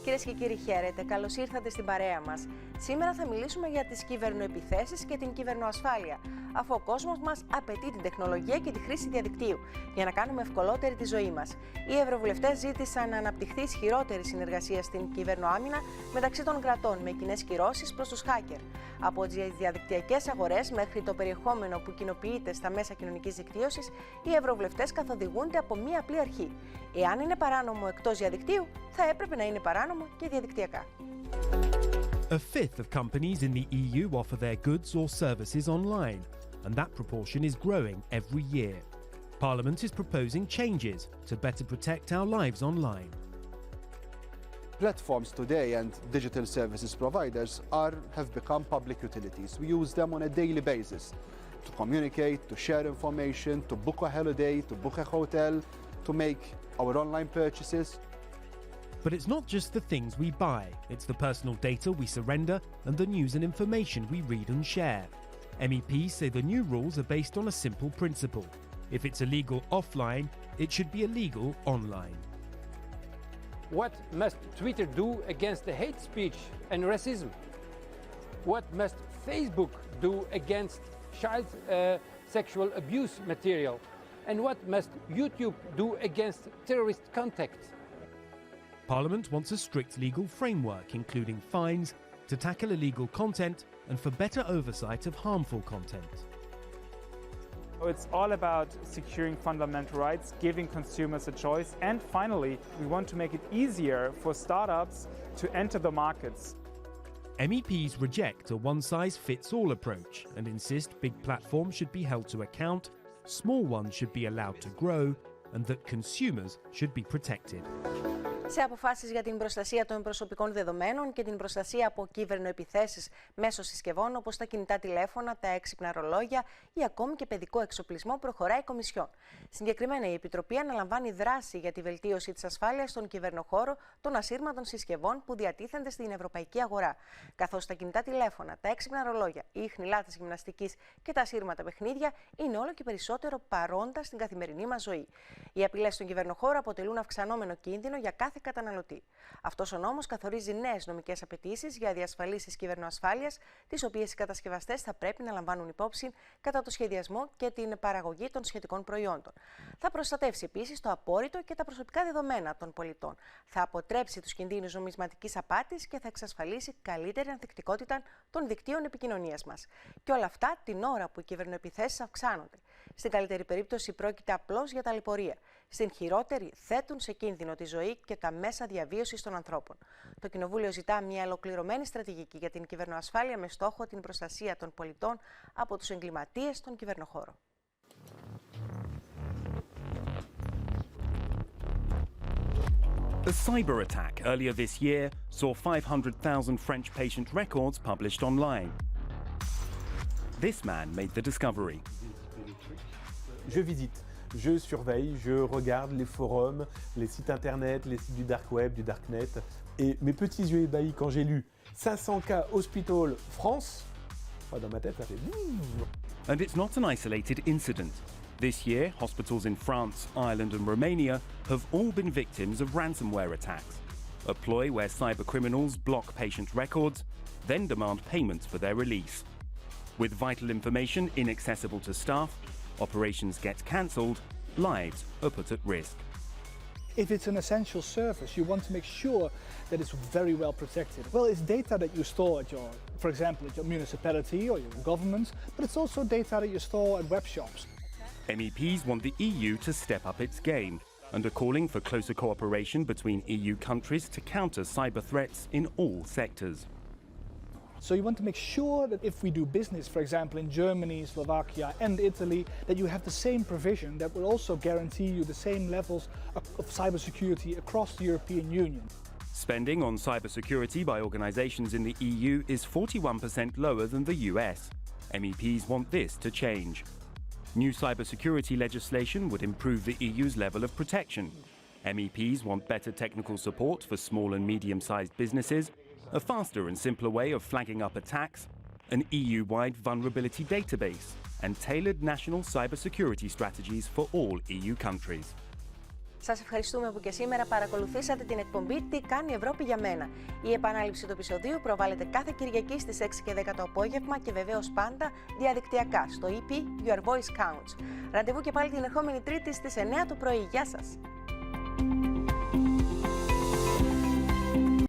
Κυρίες και κύριοι, χαίρετε. Καλώς ήρθατε στην παρέα μας. Σήμερα θα μιλήσουμε για τις κυβερνοεπιθέσεις και την κυβερνοασφάλεια, αφού ο κόσμος μας απαιτεί την τεχνολογία και τη χρήση διαδικτύου για να κάνουμε ευκολότερη τη ζωή μας. Οι ευρωβουλευτές ζήτησαν να αναπτυχθεί ισχυρότερη συνεργασία στην κυβερνοάμυνα μεταξύ των κρατών με κοινές κυρώσεις προς τους hacker. Από τις διαδικτυακές αγορές μέχρι το περιεχόμενο που κοινοποιείται στα μέσα κοινωνικής δικτύωσης, οι ευρωβουλευτές καθοδηγούνται από μία απλή αρχή. Εάν είναι παράνομο εκτός διαδικτύου, θα έπρεπε να είναι παράνομο και διαδικτυακά. A fifth of companies in the EU offer their goods or services online, and that proportion is growing every year. Parliament is proposing changes to better protect our lives online. Platforms today and digital services providers have become public utilities. We use them on a daily basis to communicate, to share information, to book a holiday, to book a hotel, to make our online purchases. But it's not just the things we buy, it's the personal data we surrender and the news and information we read and share. MEPs say the new rules are based on a simple principle. If it's illegal offline, it should be illegal online. What must Twitter do against the hate speech and racism? What must Facebook do against child sexual abuse material? And what must YouTube do against terrorist content? Parliament wants a strict legal framework, including fines, to tackle illegal content and for better oversight of harmful content. It's all about securing fundamental rights, giving consumers a choice, and finally, we want to make it easier for startups to enter the markets. MEPs reject a one-size-fits-all approach and insist big platforms should be held to account, small ones should be allowed to grow, and that consumers should be protected. Σε αποφάσεις για την προστασία των προσωπικών δεδομένων και την προστασία από κυβερνοεπιθέσεις μέσω συσκευών όπως τα κινητά τηλέφωνα, τα έξυπνα ρολόγια ή ακόμη και παιδικό εξοπλισμό προχωράει η Κομισιόν. Συγκεκριμένα, η Επιτροπή αναλαμβάνει δράση για τη βελτίωση της ασφάλειας στον κυβερνοχώρο των ασύρματων συσκευών που διατίθενται στην ευρωπαϊκή αγορά. Καθώς τα κινητά τηλέφωνα, τα έξυπνα ρολόγια, οι ιχνηλάτες γυμναστικής και τα ασύρματα παιχνίδια είναι όλο και περισσότερο παρόντα στην καθημερινή μας ζωή. Οι απειλές στον κυβερνοχώρο αποτελούν αυξανόμενο κίνδυνο για κάθε καταναλωτή. Αυτός ο νόμος καθορίζει νέες νομικές απαιτήσεις για διασφαλίσεις κυβερνοασφάλειας, τις οποίες οι κατασκευαστές θα πρέπει να λαμβάνουν υπόψη κατά το σχεδιασμό και την παραγωγή των σχετικών προϊόντων. Θα προστατεύσει επίσης το απόρριτο και τα προσωπικά δεδομένα των πολιτών. Θα αποτρέψει τους κινδύνους νομισματικής απάτης και θα εξασφαλίσει καλύτερη ανθεκτικότητα των δικτύων επικοινωνίας μας. Και όλα αυτά την ώρα που οι κυβερνοεπιθέσεις αυξάνονται. Στην καλύτερη περίπτωση πρόκειται απλώς για ταλαιπωρία. Στην χειρότερη θέτουν σε κίνδυνο τη ζωή και τα μέσα διαβίωσης των ανθρώπων. Το Κοινοβούλιο ζητά μια ολοκληρωμένη στρατηγική για την κυβερνοασφάλεια με στόχο την προστασία των πολιτών από τους εγκληματίες στον κυβερνοχώρο. A cyber attack earlier this year saw 500,000 French patient records published online. This man made the discovery. Je visite, je surveille, je regarde les forums, les sites internet, les sites du dark web, du darknet. Et mes petits yeux ébahis quand j'ai lu 500 cas hospital France, dans ma tête ça fait... And it's not an isolated incident. This year, hospitals in France, Ireland and Romania have all been victims of ransomware attacks, a ploy where cybercriminals block patient records, then demand payments for their release. With vital information inaccessible to staff, operations get cancelled, lives are put at risk. If it's an essential service, you want to make sure that it's very well protected. Well, it's data that you store at your, for example, at your municipality or your government, but it's also data that you store at web shops. MEPs want the EU to step up its game and are calling for closer cooperation between EU countries to counter cyber threats in all sectors. So you want to make sure that if we do business, for example, in Germany, Slovakia and Italy, that you have the same provision that will also guarantee you the same levels of cybersecurity across the European Union. Spending on cybersecurity by organisations in the EU is 41% lower than the US. MEPs want this to change. New cybersecurity legislation would improve the EU's level of protection. MEPs want better technical support for small and medium-sized businesses, a faster and simpler way of flagging up attacks, an EU-wide vulnerability database, and tailored national cybersecurity strategies for all EU countries. Σας ευχαριστούμε που και σήμερα παρακολουθήσατε την εκπομπή «Τι κάνει η Ευρώπη για μένα». Η επανάληψη του επεισοδίου προβάλλεται κάθε Κυριακή στις 6 και 10 το απόγευμα και βεβαίως πάντα διαδικτυακά στο EP Your Voice Counts. Ραντεβού και πάλι την ερχόμενη Τρίτη στις 9 το πρωί. Γεια σας!